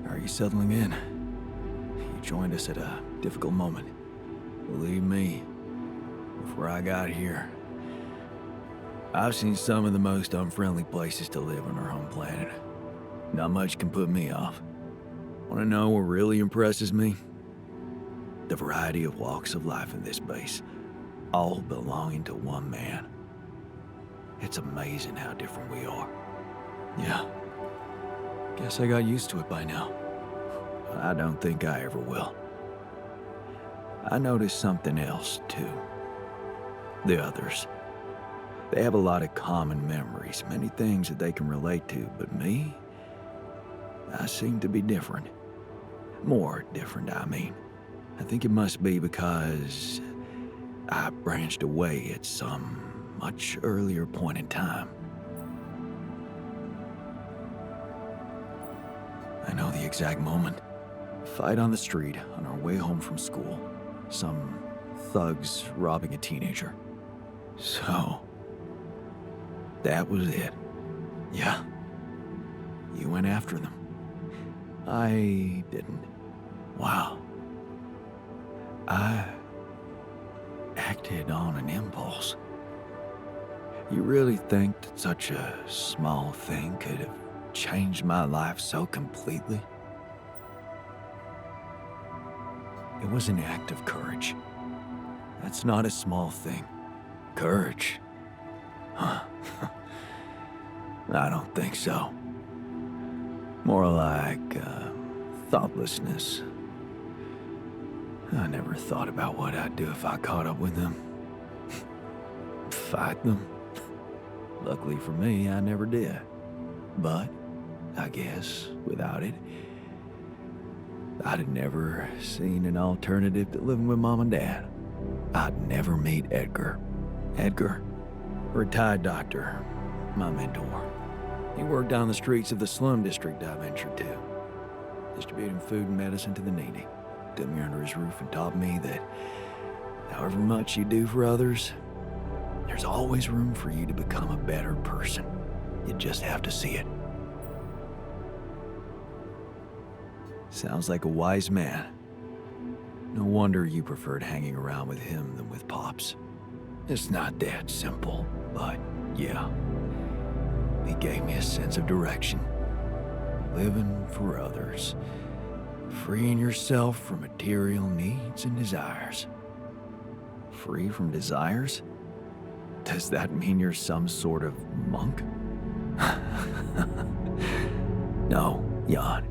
Are you settling in? You joined us at a difficult moment. Believe me, before I got here, I've seen some of the most unfriendly places to live on our home planet. Not much can put me off. Want to know what really impresses me? The variety of walks of life in this base, all belonging to one man. It's amazing how different we are. Yeah. Guess I got used to it by now. I don't think I ever will. I noticed something else, too. The others. They have a lot of common memories, many things that they can relate to, but me? I seem to be different. More different, I mean. I think it must be because I branched away at some much earlier point in time. I know the exact moment. Fight on the street on our way home from school. Some thugs robbing a teenager. So, that was it. Yeah. You went after them. I didn't. Wow. I acted on an impulse. You really think that such a small thing could have changed my life so completely? It was an act of courage. That's not a small thing. Courage? Huh. I don't think so. More like thoughtlessness. I never thought about what I'd do if I caught up with them. Fight them. Luckily for me, I never did. But, I guess, without it, I'd have never seen an alternative to living with Mom and Dad. I'd never meet Edgar. Edgar, a retired doctor, my mentor. He worked down the streets of the slum district I ventured to, distributing food and medicine to the needy. Took me under his roof and taught me that however much you do for others, there's always room for you to become a better person. You just have to see it. Sounds like a wise man. No wonder you preferred hanging around with him than with Pops. It's not that simple, but yeah. He gave me a sense of direction. Living for others. Freeing yourself from material needs and desires. Free from desires? Does that mean you're some sort of monk? No, Jan.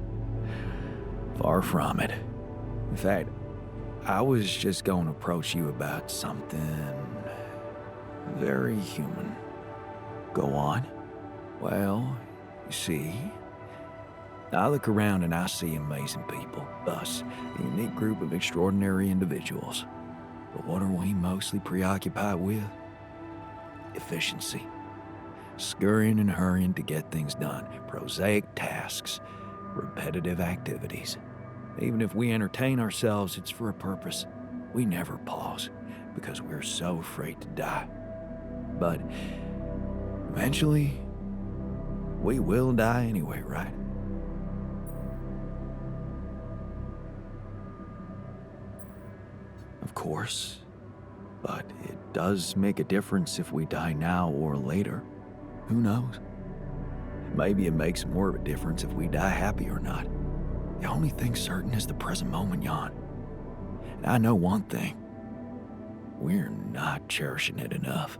Far from it. In fact, I was just going to approach you about something very human. Go on. Well, you see, I look around and I see amazing people, us, a unique group of extraordinary individuals. But what are we mostly preoccupied with? Efficiency. Scurrying and hurrying to get things done, prosaic tasks, repetitive activities. Even if we entertain ourselves, it's for a purpose. We never pause because we're so afraid to die. But eventually, we will die anyway, right? Of course, but it does make a difference if we die now or later. Who knows? Maybe it makes more of a difference if we die happy or not. The only thing certain is the present moment, Jan. And I know one thing. We're not cherishing it enough.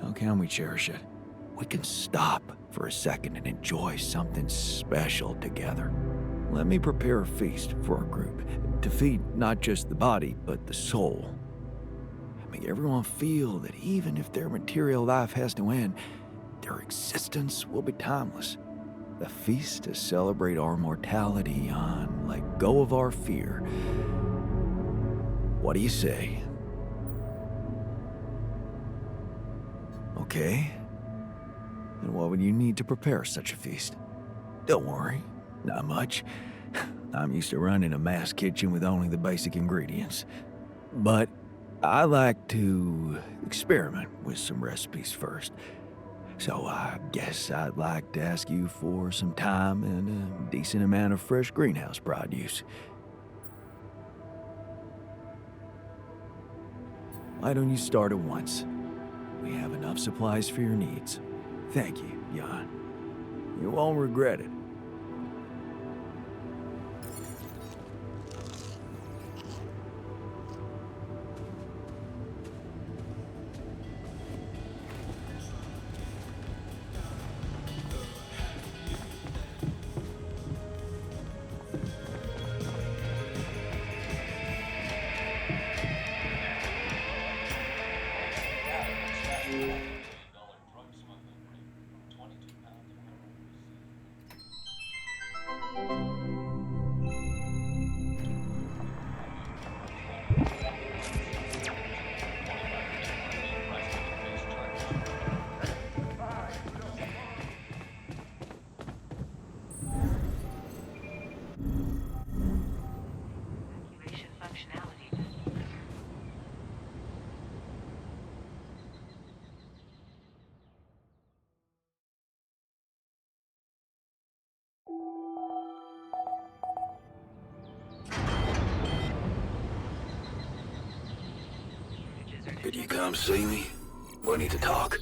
How can we cherish it? We can stop for a second and enjoy something special together. Let me prepare a feast for our group to feed not just the body, but the soul. Make everyone feel that even if their material life has to end, their existence will be timeless. A feast to celebrate our mortality on, let go of our fear. What do you say? Okay. Then what would you need to prepare such a feast? Don't worry, not much. I'm used to running a mass kitchen with only the basic ingredients. But I like to experiment with some recipes first. So I guess I'd like to ask you for some time and a decent amount of fresh greenhouse produce. Why don't you start at once? We have enough supplies for your needs. Thank you, Jan. You won't regret it. Evacuation functionality. Could you come see me? We need to talk.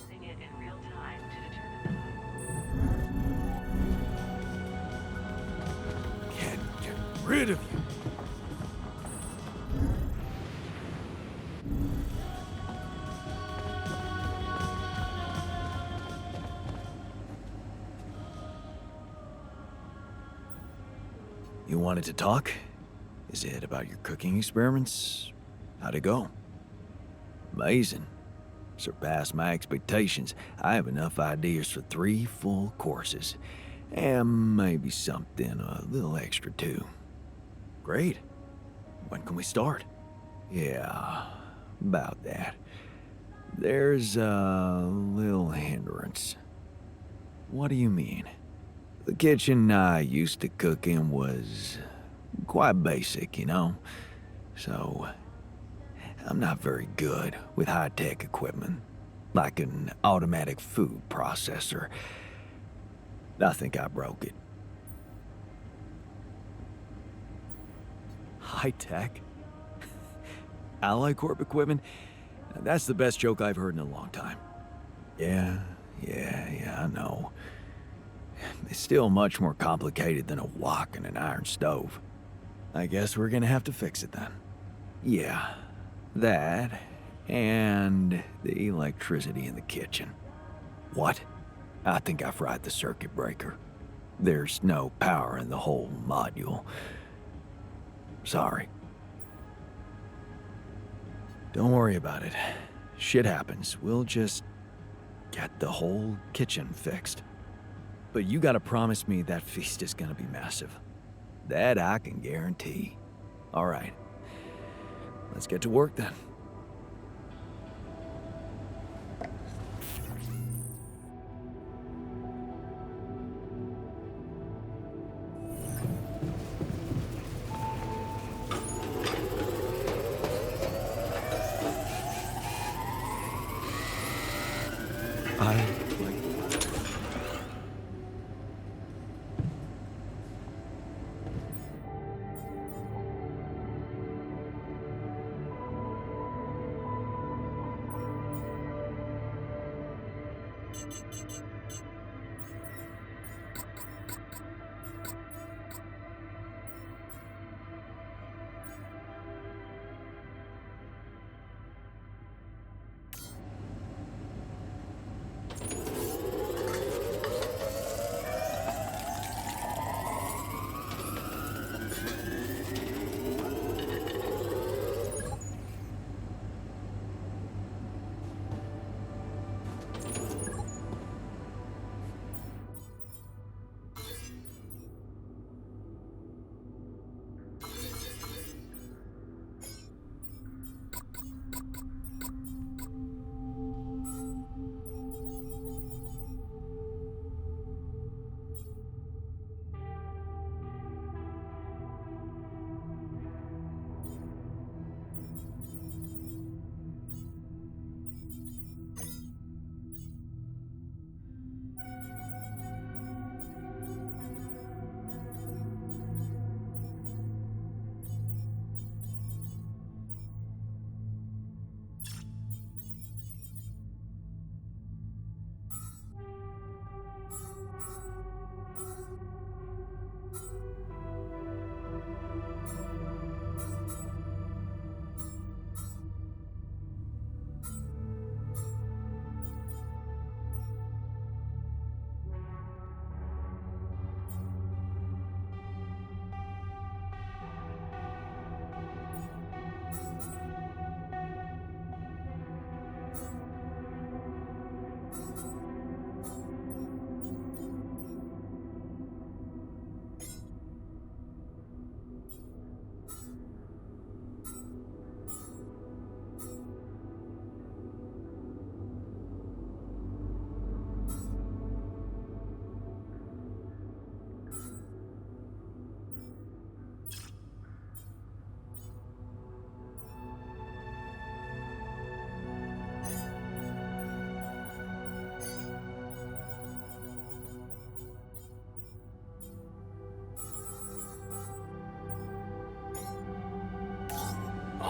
Using it in real time to determine Can't get rid of you. You wanted to talk? Is it about your cooking experiments? How'd it go? Amazing. Surpassed my expectations. I have enough ideas for 3 full courses. And maybe something a little extra too. Great. When can we start? Yeah, about that. There's a little hindrance. What do you mean? The kitchen I used to cook in was quite basic, you know? So, I'm not very good with high-tech equipment, like an automatic food processor. I think I broke it. High-tech? Ally Corp equipment? That's the best joke I've heard in a long time. Yeah, I know. It's still much more complicated than a wok and an iron stove. I guess we're gonna have to fix it then. Yeah, that, and the electricity in the kitchen. What? I think I fried the circuit breaker. There's no power in the whole module. Sorry. Don't worry about it. Shit happens. We'll just get the whole kitchen fixed. But you gotta promise me that feast is gonna be massive. That I can guarantee. All right. Let's get to work then.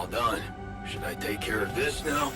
All done. Should I take care of this now?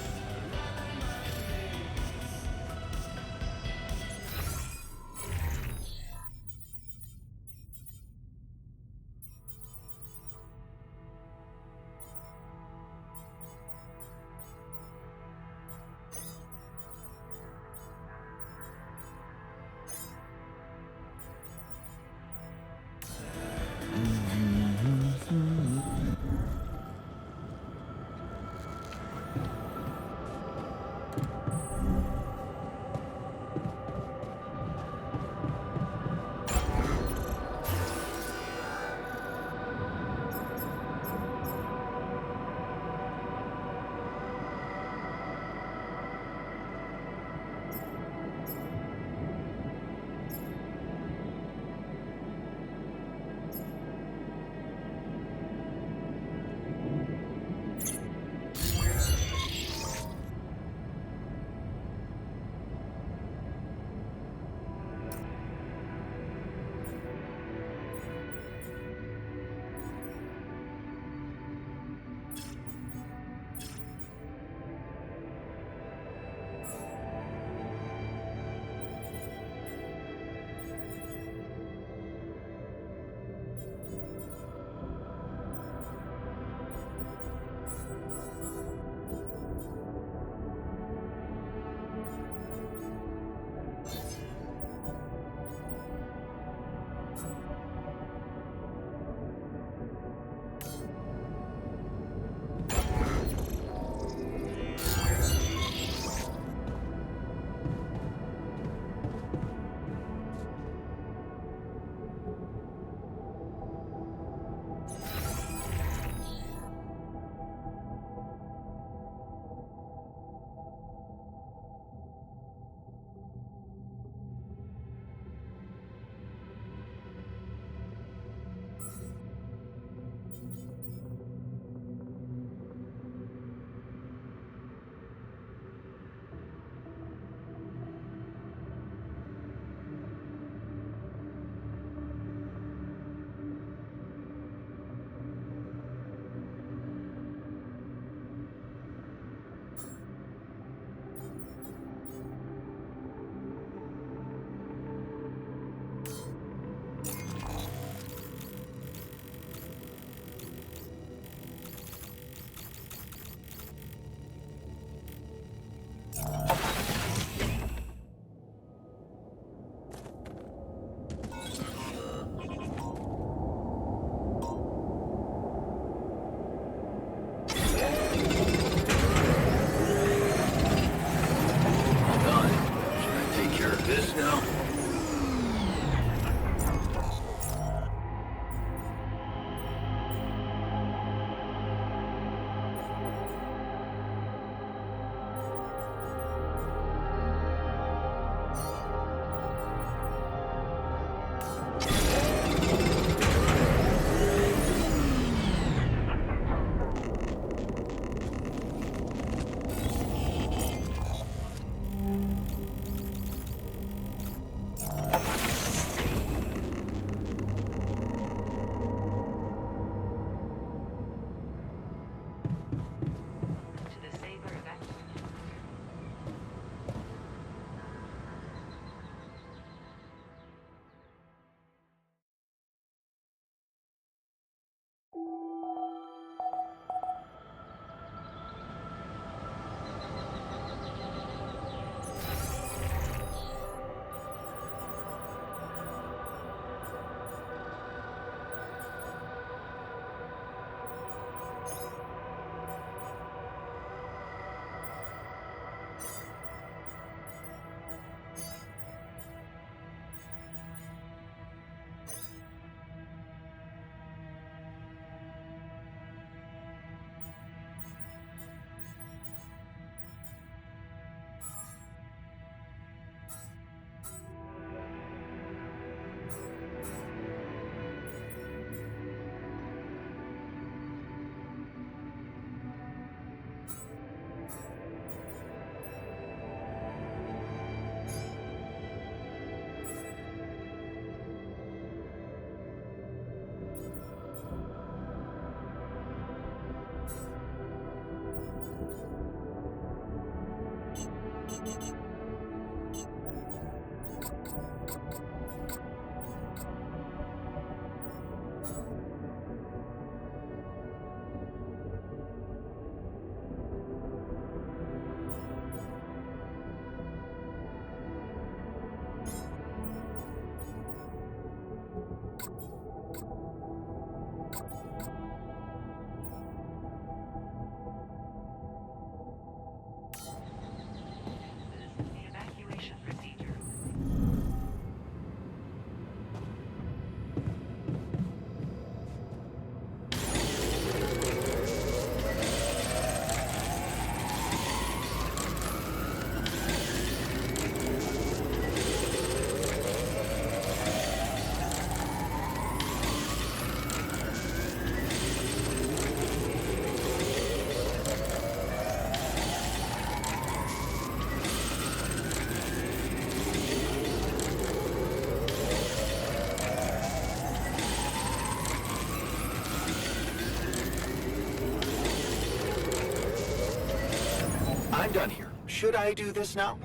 Should I do this now?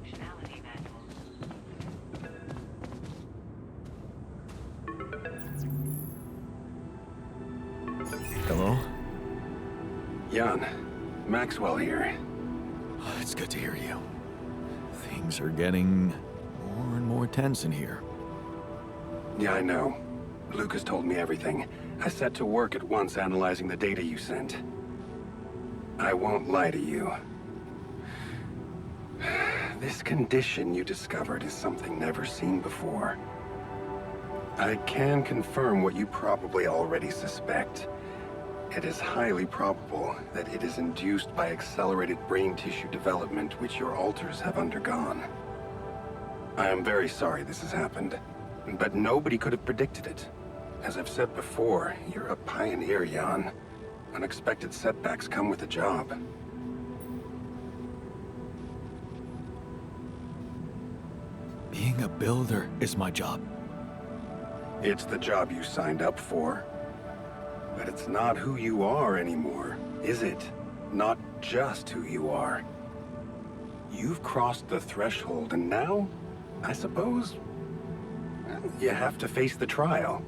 Functionality manual. Hello? Jan, Maxwell here. It's good to hear you. Things are getting more and more tense in here. Yeah, I know. Lucas told me everything. I set to work at once analyzing the data you sent. I won't lie to you. This condition you discovered is something never seen before. I can confirm what you probably already suspect. It is highly probable that it is induced by accelerated brain tissue development which your alters have undergone. I am very sorry this has happened, but nobody could have predicted it. As I've said before, you're a pioneer, Jan. Unexpected setbacks come with the job. Being a builder is my job. It's the job you signed up for. But it's not who you are anymore, is it? Not just who you are. You've crossed the threshold, and now, I suppose, you have to face the trial.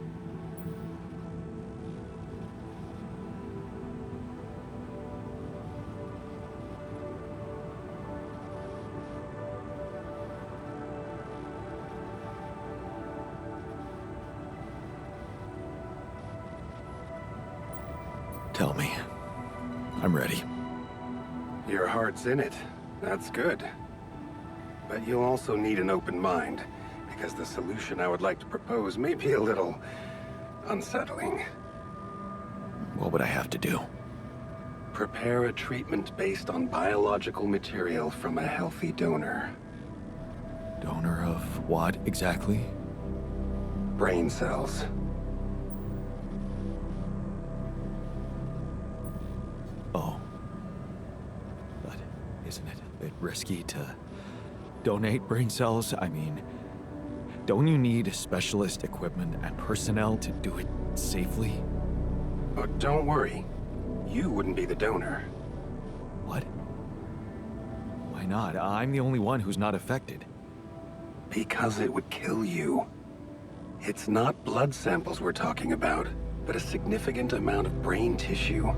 Tell me. I'm ready. Your heart's in it. That's good. But you'll also need an open mind, because the solution I would like to propose may be a little unsettling. What would I have to do? Prepare a treatment based on biological material from a healthy donor. Donor of what exactly? Brain cells. Oh. But isn't it a bit risky to donate brain cells? I mean, don't you need specialist equipment and personnel to do it safely? But don't worry. You wouldn't be the donor. What? Why not? I'm the only one who's not affected. Because it would kill you. It's not blood samples we're talking about, but a significant amount of brain tissue.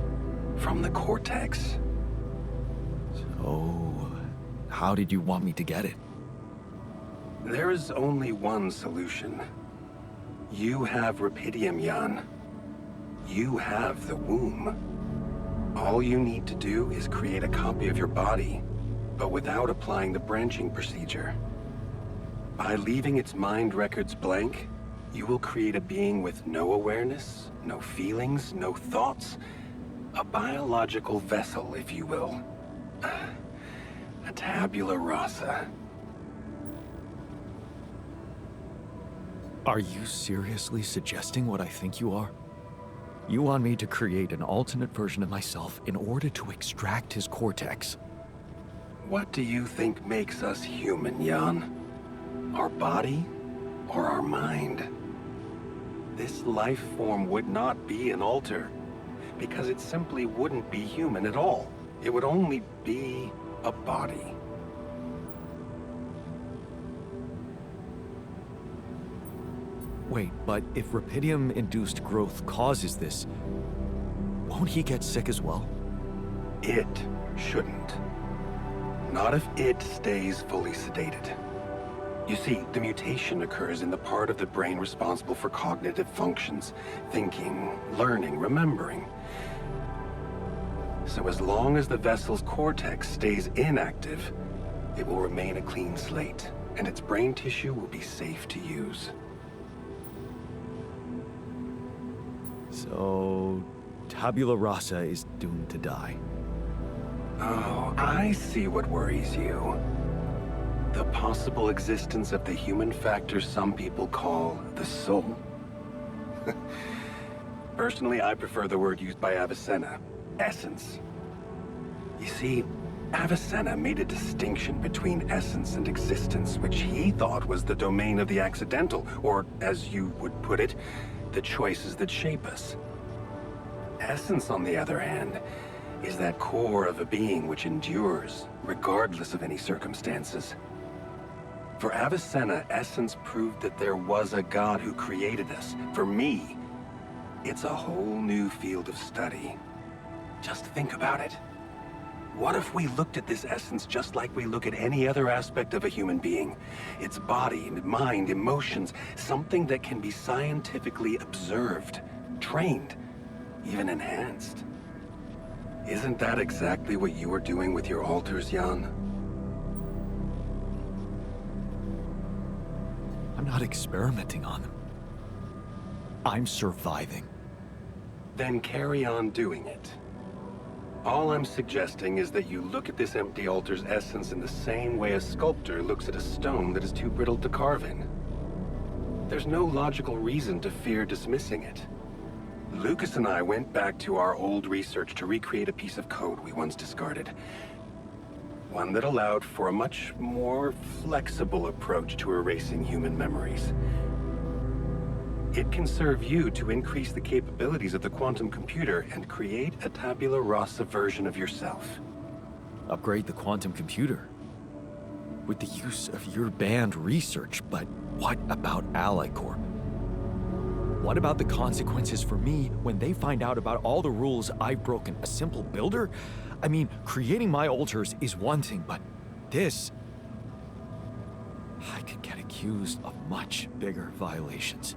From the cortex. So, how did you want me to get it? There is only one solution. You have Rapidium, Jan. You have the womb. All you need to do is create a copy of your body, but without applying the branching procedure. By leaving its mind records blank, you will create a being with no awareness, no feelings, no thoughts. A biological vessel, if you will. A tabula rasa. Are you seriously suggesting what I think you are? You want me to create an alternate version of myself in order to extract his cortex? What do you think makes us human, Jan? Our body or our mind? This life form would not be an alter, because it simply wouldn't be human at all. It would only be a body. Wait, but if Rapidium-induced growth causes this, won't he get sick as well? It shouldn't. Not if it stays fully sedated. You see, the mutation occurs in the part of the brain responsible for cognitive functions, thinking, learning, remembering. So as long as the vessel's cortex stays inactive, it will remain a clean slate, and its brain tissue will be safe to use. So, tabula rasa is doomed to die. Oh, I see what worries you. The possible existence of the human factor some people call the soul. Personally, I prefer the word used by Avicenna, essence. You see, Avicenna made a distinction between essence and existence, which he thought was the domain of the accidental, or, as you would put it, the choices that shape us. Essence, on the other hand, is that core of a being which endures, regardless of any circumstances. For Avicenna, essence proved that there was a God who created us. For me, it's a whole new field of study. Just think about it. What if we looked at this essence just like we look at any other aspect of a human being? Its body, mind, emotions, something that can be scientifically observed, trained, even enhanced. Isn't that exactly what you are doing with your alters, Jan? I'm not experimenting on them. I'm surviving. Then carry on doing it. All I'm suggesting is that you look at this empty altar's essence in the same way a sculptor looks at a stone that is too brittle to carve in. There's no logical reason to fear dismissing it. Lucas and I went back to our old research to recreate a piece of code we once discarded. One that allowed for a much more flexible approach to erasing human memories. It can serve you to increase the capabilities of the quantum computer and create a tabula rasa version of yourself. Upgrade the quantum computer? With the use of your banned research, but what about Ally Corp? What about the consequences for me when they find out about all the rules I've broken? A simple builder? I mean, creating my alters is one thing, but this... I could get accused of much bigger violations.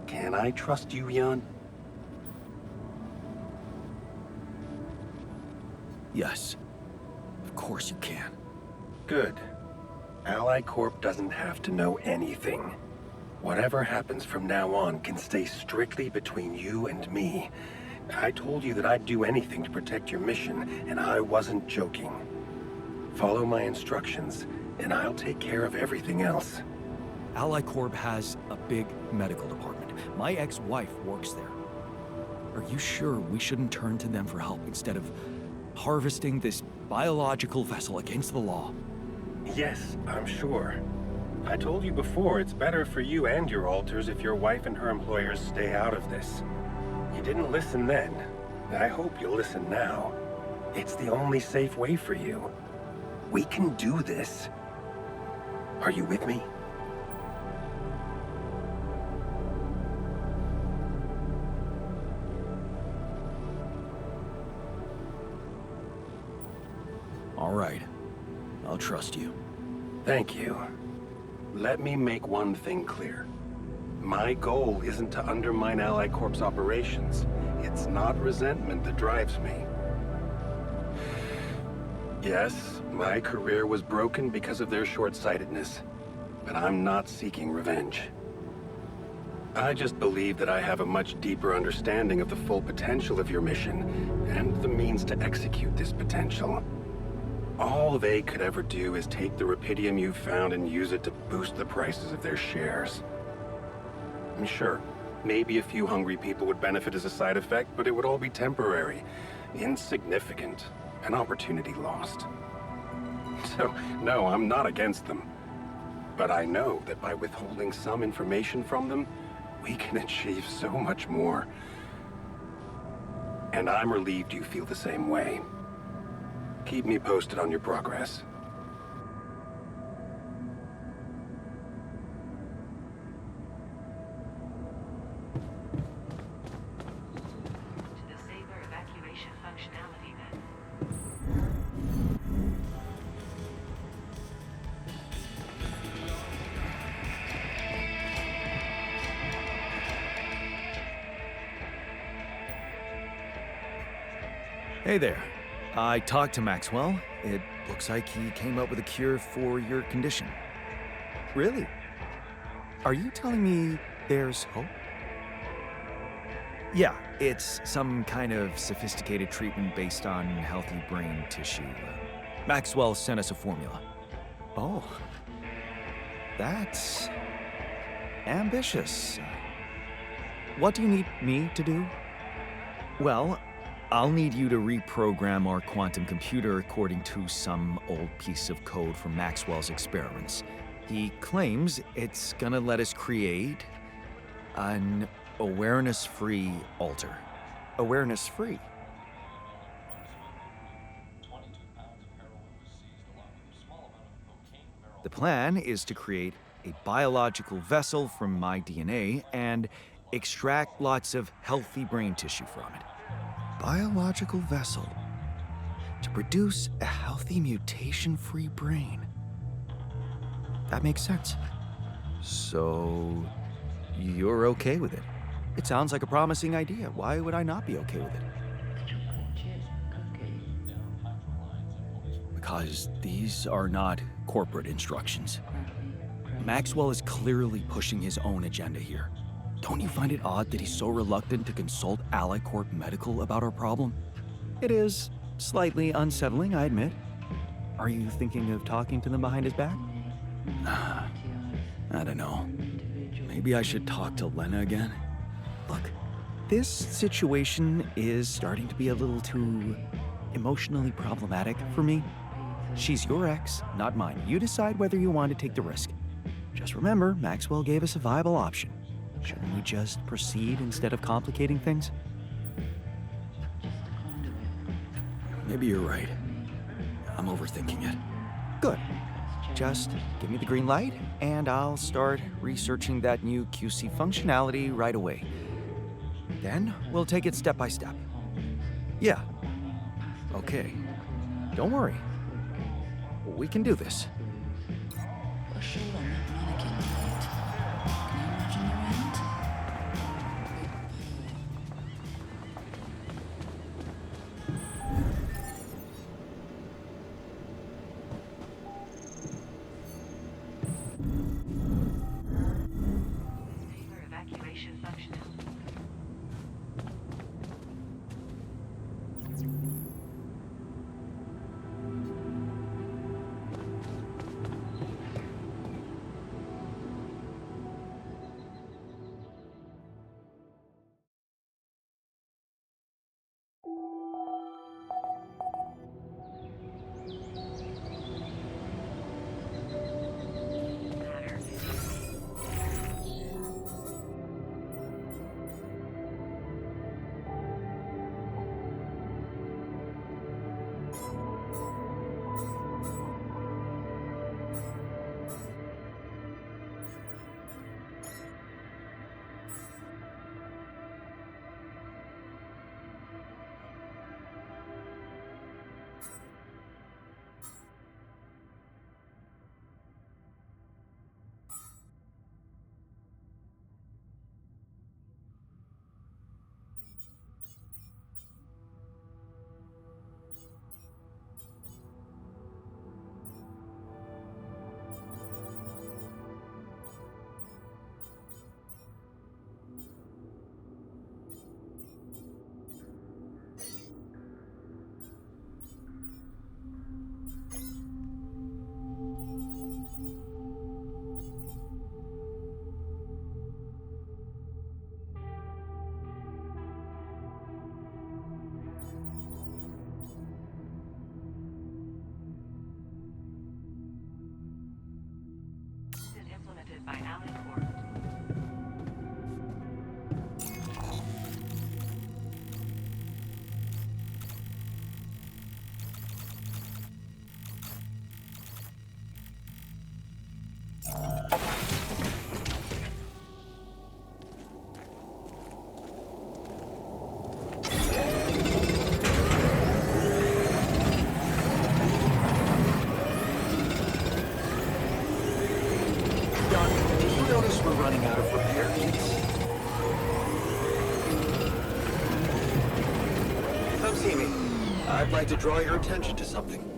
Can I trust you, Jan? Yes. Of course you can. Good. Ally Corp doesn't have to know anything. Whatever happens from now on can stay strictly between you and me. I told you that I'd do anything to protect your mission, and I wasn't joking. Follow my instructions, and I'll take care of everything else. Ally Corp has a big medical department. My ex-wife works there. Are you sure we shouldn't turn to them for help instead of harvesting this biological vessel against the law? Yes, I'm sure. I told you before, it's better for you and your alters if your wife and her employers stay out of this. You didn't listen then. I hope you'll listen now. It's the only safe way for you. We can do this. Are you with me? All right. I'll trust you. Thank you. Let me make one thing clear. My goal isn't to undermine Ally Corp's operations. It's not resentment that drives me. Yes, my career was broken because of their short-sightedness, but I'm not seeking revenge. I just believe that I have a much deeper understanding of the full potential of your mission, and the means to execute this potential. All they could ever do is take the rupidium you've found and use it to boost the prices of their shares. I'm sure, maybe a few hungry people would benefit as a side effect, but it would all be temporary, insignificant, an opportunity lost. So, no, I'm not against them. But I know that by withholding some information from them, we can achieve so much more. And I'm relieved you feel the same way. Keep me posted on your progress. To disable evacuation functionality then. Hey there. I talked to Maxwell. It looks like he came up with a cure for your condition. Really? Are you telling me there's hope? Yeah, it's some kind of sophisticated treatment based on healthy brain tissue. Maxwell sent us a formula. Oh. That's ambitious. What do you need me to do? Well, I'll need you to reprogram our quantum computer according to some old piece of code from Maxwell's experiments. He claims it's gonna let us create an awareness-free alter. Awareness-free? The plan is to create a biological vessel from my DNA and extract lots of healthy brain tissue from it. Biological vessel to produce a healthy mutation-free brain. That makes sense. So, you're okay with it? It sounds like a promising idea. Why would I not be okay with it? Because these are not corporate instructions. Maxwell is clearly pushing his own agenda here. Don't you find it odd that he's so reluctant to consult Ally Corp Medical about our problem? It is slightly unsettling, I admit. Are you thinking of talking to them behind his back? I don't know. Maybe I should talk to Lena again? Look, this situation is starting to be a little too emotionally problematic for me. She's your ex, not mine. You decide whether you want to take the risk. Just remember, Maxwell gave us a viable option. Shouldn't we just proceed instead of complicating things? Maybe you're right. I'm overthinking it. Good. Just give me the green light, and I'll start researching that new QC functionality right away. Then we'll take it step by step. Yeah. Okay. Don't worry. We can do this. Disable evacuation functionality. by Alley Court. We're running out of repair kits. Come see me. I'd like to draw your attention to something.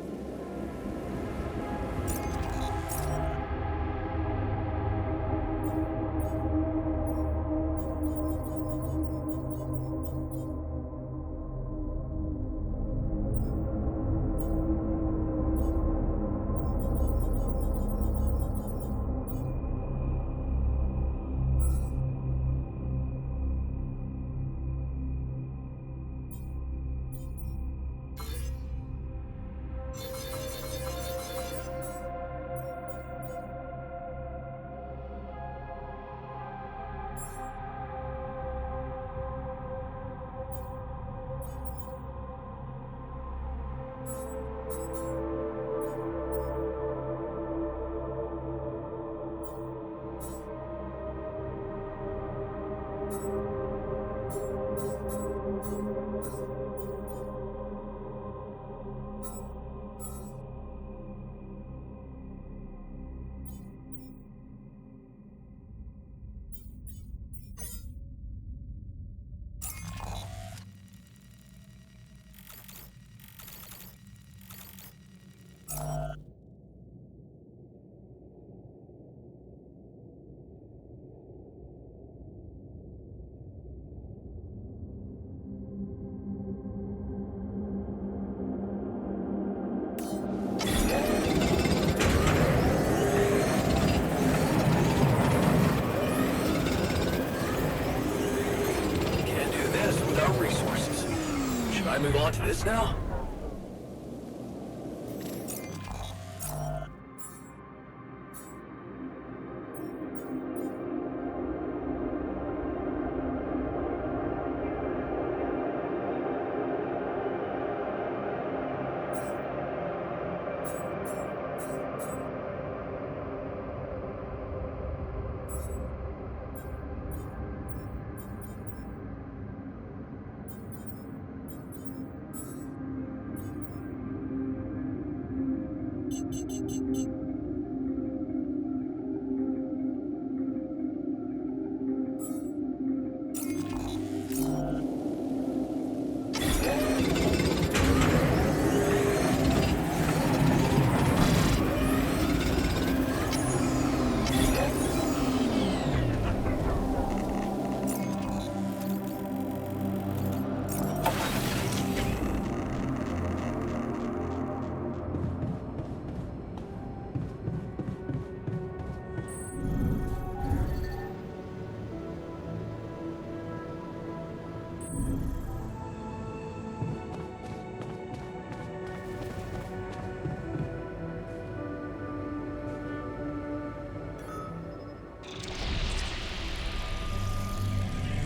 I move on to this now?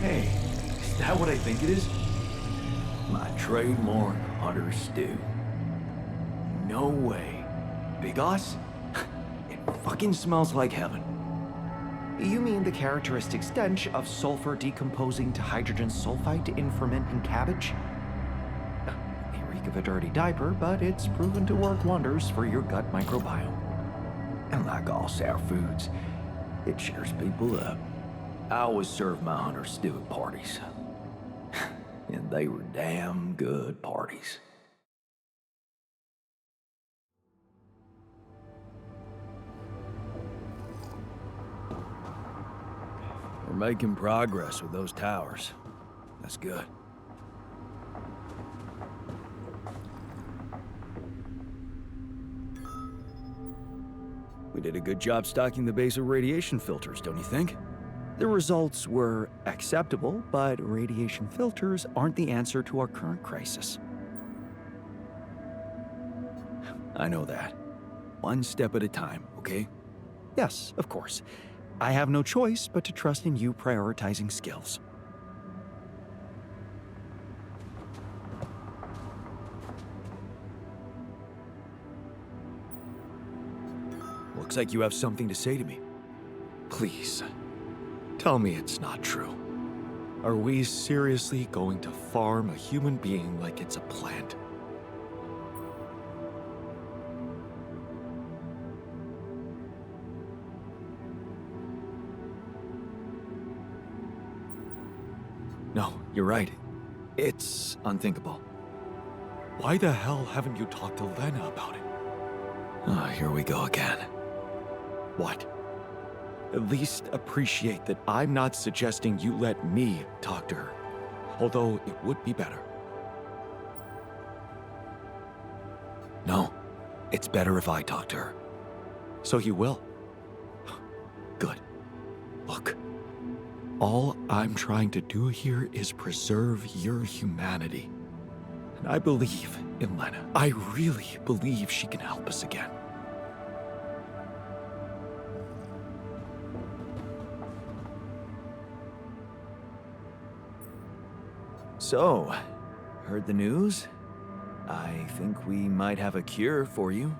Hey, is that what I think it is? My trademark hunter stew. No way. Big Oss? It fucking smells like heaven. You mean the characteristic stench of sulfur decomposing to hydrogen sulfide in fermenting cabbage? May reek of a dirty diaper, but it's proven to work wonders for your gut microbiome. And like all sour foods, it cheers people up. I always served my hunter stew at parties. And they were damn good parties. We're making progress with those towers. That's good. We did a good job stocking the base of radiation filters, don't you think? The results were acceptable, but radiation filters aren't the answer to our current crisis. I know that. One step at a time, okay? Yes, of course. I have no choice but to trust in you prioritizing skills. Looks like you have something to say to me. Please, tell me it's not true. Are we seriously going to farm a human being like it's a plant? No, you're right. It's unthinkable. Why the hell haven't you talked to Lena about it? Oh, here we go again. What? At least appreciate that I'm not suggesting you let me talk to her. Although it would be better. No, it's better if I talk to her. So you will. Good. Look, all I'm trying to do here is preserve your humanity. And I believe in Lena. I really believe she can help us again. So, heard the news? I think we might have a cure for you.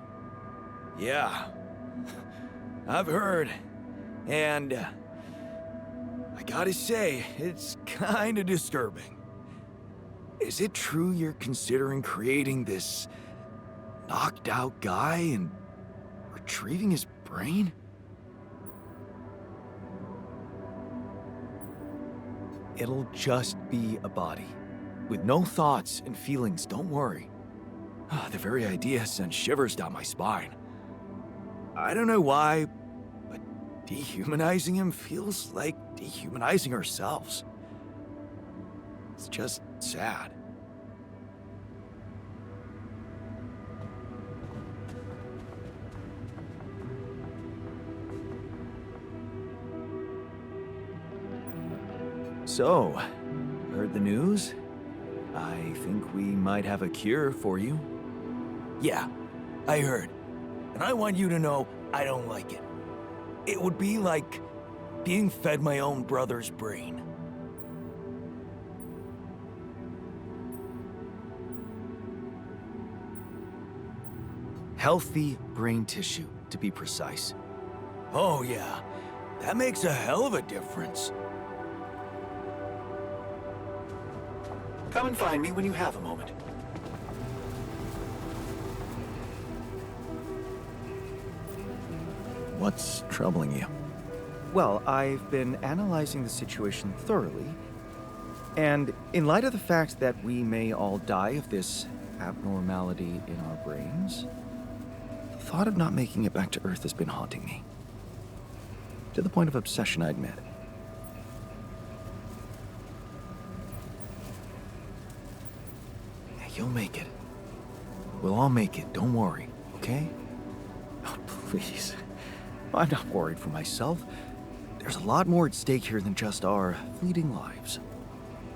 Yeah, I've heard. And I gotta say, it's kinda disturbing. Is it true you're considering creating this knocked out guy and retrieving his brain? It'll just be a body, with no thoughts and feelings, don't worry. The very idea sends shivers down my spine. I don't know why, but dehumanizing him feels like dehumanizing ourselves. It's just sad. So, heard the news? I think we might have a cure for you. Yeah, I heard. And I want you to know I don't like it. It would be like being fed my own brother's brain. Healthy brain tissue, to be precise. Oh yeah, that makes a hell of a difference. Come and find me when you have a moment. What's troubling you? Well, I've been analyzing the situation thoroughly, and in light of the fact that we may all die of this abnormality in our brains, the thought of not making it back to Earth has been haunting me. To the point of obsession, I admit. You'll make it. We'll all make it, don't worry, okay? Oh, please. I'm not worried for myself. There's a lot more at stake here than just our fleeting lives.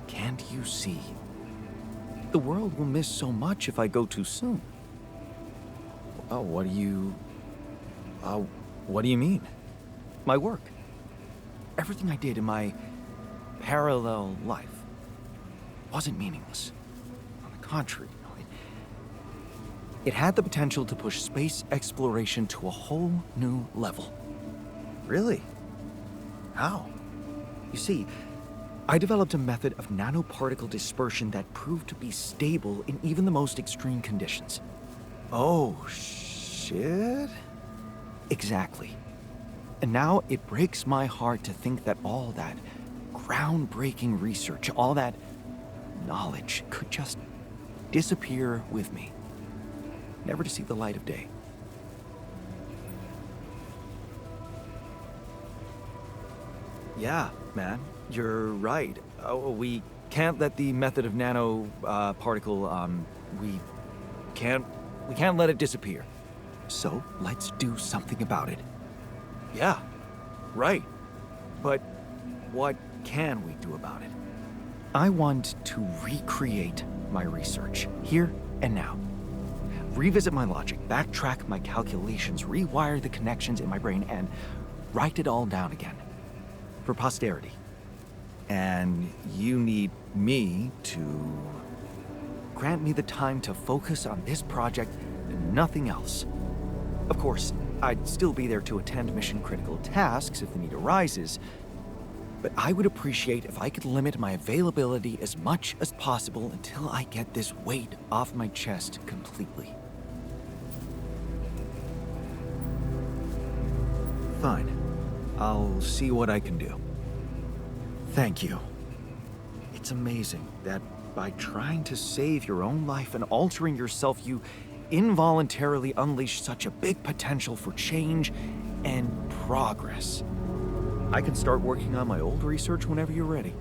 Can't you see? The world will miss so much if I go too soon. Oh, what do you mean? My work. Everything I did in my parallel life wasn't meaningless. On the contrary, it had the potential to push space exploration to a whole new level. Really? How? You see, I developed a method of nanoparticle dispersion that proved to be stable in even the most extreme conditions. Oh, shit? Exactly. And now it breaks my heart to think that all that groundbreaking research, all that knowledge could just disappear with me, never to see the light of day. Yeah, man, you're right. We can't let the method of nano particle. We can't let it disappear. So let's do something about it. Yeah, right. But what can we do about it? I want to recreate my research, here and now. Revisit my logic, backtrack my calculations, rewire the connections in my brain, and write it all down again. For posterity. And you need me to grant me the time to focus on this project and nothing else. Of course, I'd still be there to attend mission-critical tasks if the need arises, but I would appreciate if I could limit my availability as much as possible until I get this weight off my chest completely. Fine. I'll see what I can do. Thank you. It's amazing that by trying to save your own life and altering yourself, you involuntarily unleash such a big potential for change and progress. I can start working on my old research whenever you're ready.